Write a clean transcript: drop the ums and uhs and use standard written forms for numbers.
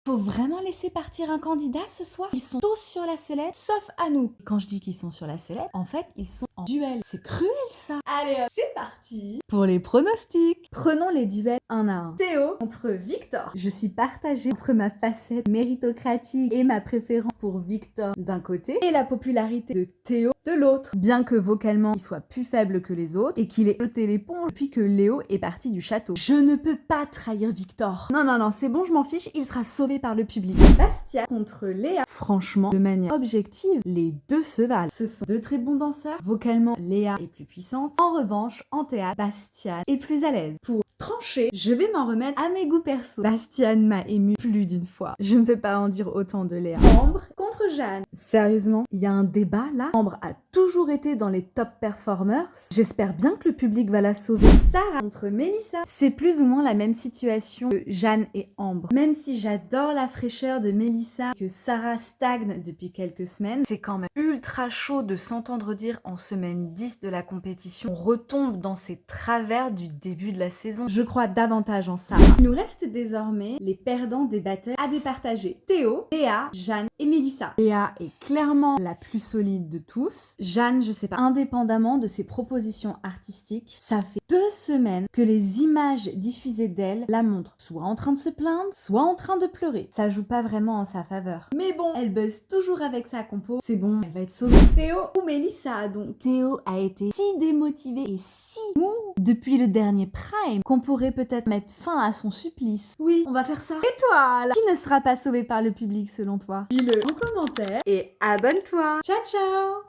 Faut vraiment laisser partir un candidat ce soir? Ils sont tous sur la sellette, sauf Anouk. Quand je dis qu'ils sont sur la sellette, en fait, ils sont en duel. C'est cruel ça. Allez hop, c'est parti pour les pronostics. Prenons les duels un à un. Théo contre Victor. Je suis partagée entre ma facette méritocratique et ma préférence pour Victor d'un côté et la popularité de Théo de l'autre. Bien que vocalement il soit plus faible que les autres et qu'il ait jeté l'éponge depuis que Léo est parti du château. Je ne peux pas trahir Victor. Non, non, non, c'est bon, je m'en fiche, il sera sauvé par le public. Bastia contre Léa. Franchement, de manière objective, les deux se valent. Ce sont deux très bons danseurs. Vocalement, Léa est plus puissante. En revanche, en théâtre, Bastiane est plus à l'aise. Pour trancher, je vais m'en remettre à mes goûts perso. Bastiane m'a ému plus d'une fois. Je ne peux pas en dire autant de Léa. Ambre contre Jeanne. Sérieusement, il y a un débat là. Ambre a toujours été dans les top performers. J'espère bien que le public va la sauver. Sarah contre Mélissa. C'est plus ou moins la même situation que Jeanne et Ambre. Même si j'adore la fraîcheur de Mélissa, que Sarah stagne depuis quelques semaines, c'est quand même ultra chaud de s'entendre dire en semaine 10 de la compétition. On retombe dans ces travers du début de la saison. Je crois davantage en Sarah. Il nous reste désormais les perdants des battles à départager. Théo, Léa, Jeanne et Mélissa. Léa est clairement la plus solide de tous. Jeanne, je sais pas, indépendamment de ses propositions artistiques, ça fait 2 semaines que les images diffusées d'elle la montrent soit en train de se plaindre, soit en train de pleurer. Ça joue pas vraiment en sa faveur. Mais bon, elle buzz toujours avec sa compo. C'est bon, elle va être sauvée. Théo ou Mélissa donc. Théo a été si démotivé et si mou depuis le dernier Prime qu'on pourrait peut-être mettre fin à son supplice. Oui, on va faire ça. Et toi, là, qui ne sera pas sauvé par le public selon toi? Dis-le en commentaire et abonne-toi. Ciao, ciao!